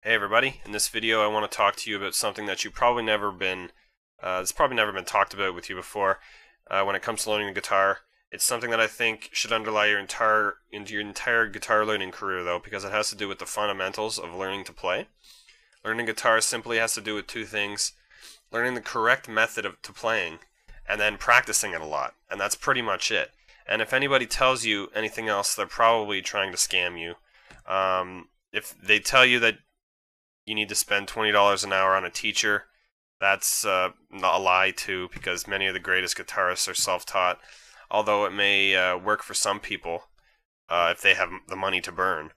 Hey everybody, in this video I want to talk to you about something that it's probably never been talked about with you before when it comes to learning the guitar. It's something that I think should underlie your entire guitar learning career though, because it has to do with the fundamentals of learning to play. Learning guitar simply has to do with two things: learning the correct method to playing, and then practicing it a lot. And that's pretty much it. And if anybody tells you anything else, they're probably trying to scam you. If they tell you that you need to spend $20 an hour on a teacher, that's not a lie too, because many of the greatest guitarists are self-taught, although it may work for some people if they have the money to burn.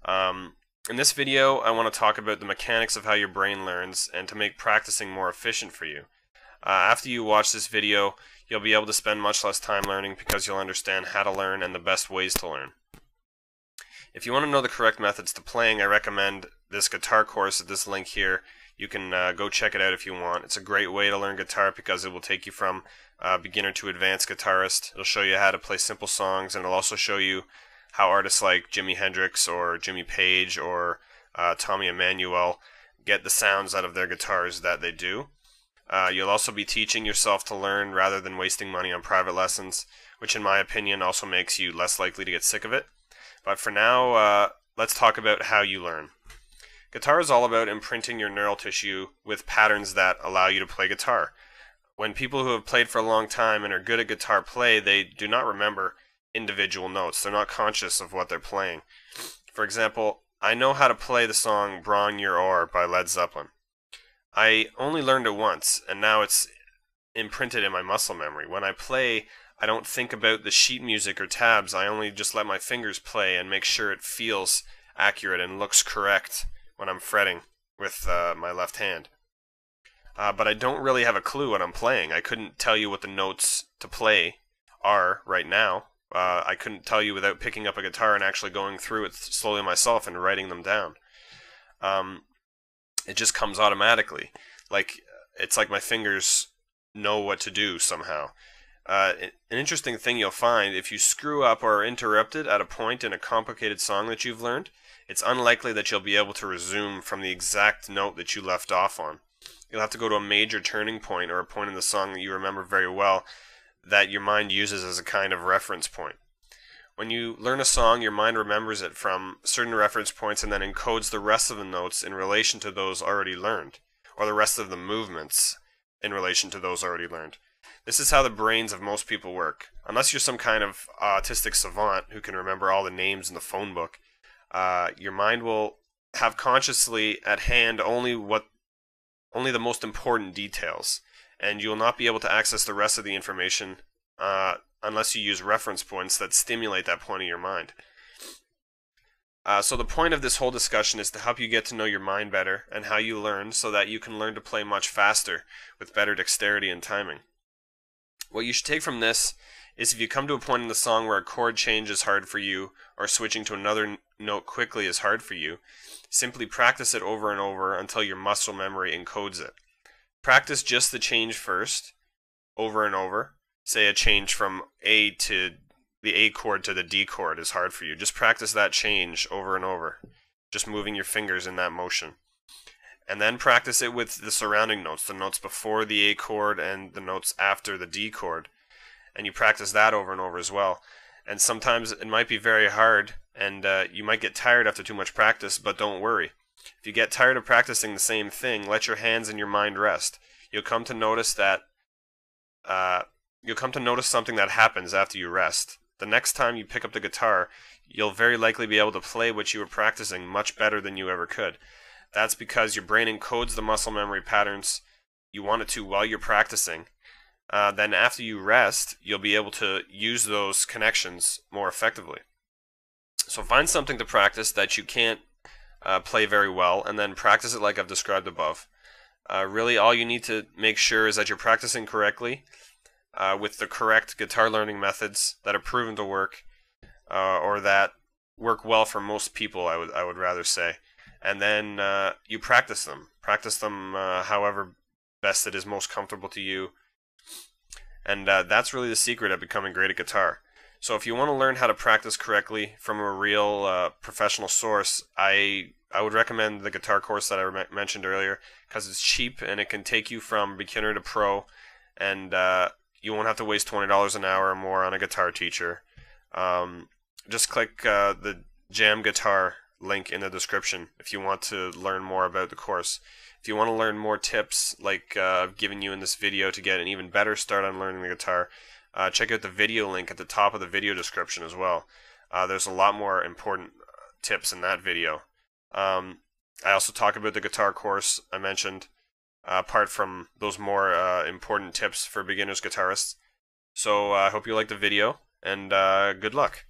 In this video, I want to talk about the mechanics of how your brain learns and to make practicing more efficient for you. After you watch this video, you'll be able to spend much less time learning because you'll understand how to learn and the best ways to learn. If you want to know the correct methods to playing, I recommend this guitar course at this link here. You can go check it out if you want. It's a great way to learn guitar because it will take you from beginner to advanced guitarist. It'll show you how to play simple songs, and it'll also show you how artists like Jimi Hendrix or Jimmy Page or Tommy Emmanuel get the sounds out of their guitars that they do. You'll also be teaching yourself to learn rather than wasting money on private lessons, which in my opinion also makes you less likely to get sick of it. But for now, let's talk about how you learn. Guitar is all about imprinting your neural tissue with patterns that allow you to play guitar. When people who have played for a long time and are good at guitar play, they do not remember individual notes. They're not conscious of what they're playing. For example, I know how to play the song Bring Your Ore by Led Zeppelin. I only learned it once, and now it's imprinted in my muscle memory. When I play, I don't think about the sheet music or tabs. I only just let my fingers play and make sure it feels accurate and looks correct when I'm fretting with my left hand. But I don't really have a clue what I'm playing. I couldn't tell you what the notes to play are right now. I couldn't tell you without picking up a guitar and actually going through it slowly myself and writing them down. It just comes automatically. It's like my fingers know what to do somehow. An interesting thing you'll find, if you screw up or are interrupted at a point in a complicated song that you've learned, it's unlikely that you'll be able to resume from the exact note that you left off on. You'll have to go to a major turning point or a point in the song that you remember very well that your mind uses as a kind of reference point. When you learn a song, your mind remembers it from certain reference points and then encodes the rest of the notes in relation to those already learned, or the rest of the movements in relation to those already learned. This is how the brains of most people work. Unless you're some kind of autistic savant who can remember all the names in the phone book, your mind will have consciously at hand only the most important details, and you will not be able to access the rest of the information unless you use reference points that stimulate that point of your mind. So the point of this whole discussion is to help you get to know your mind better and how you learn so that you can learn to play much faster with better dexterity and timing. What you should take from this is if you come to a point in the song where a chord change is hard for you or switching to another note quickly is hard for you, simply practice it over and over until your muscle memory encodes it. Practice just the change first, over and over. Say a change from A to the A chord to the D chord is hard for you. Just practice that change over and over, just moving your fingers in that motion. And then practice it with the surrounding notes, the notes before the A chord and the notes after the D chord. And you practice that over and over as well. And sometimes it might be very hard, and you might get tired after too much practice, but don't worry. If you get tired of practicing the same thing, let your hands and your mind rest. You'll come to notice something that happens after you rest. The next time you pick up the guitar, you'll very likely be able to play what you were practicing much better than you ever could. That's because your brain encodes the muscle memory patterns you want it to while you're practicing. Then after you rest, you'll be able to use those connections more effectively. So find something to practice that you can't play very well, and then practice it like I've described above. Really, all you need to make sure is that you're practicing correctly with the correct guitar learning methods that are proven to work, or that work well for most people, I would rather say. And then you practice them. Practice them however best it is most comfortable to you. And that's really the secret of becoming great at guitar. So if you want to learn how to practice correctly from a real professional source, I I would recommend the guitar course that I mentioned earlier because it's cheap and it can take you from beginner to pro, and you won't have to waste $20 an hour or more on a guitar teacher. Just click the Jam Guitar link in the description if you want to learn more about the course. If you want to learn more tips like I've given you in this video to get an even better start on learning the guitar, check out the video link at the top of the video description as well. There's a lot more important tips in that video. I also talk about the guitar course I mentioned, apart from those more important tips for beginners guitarists. So I hope you like the video, and good luck.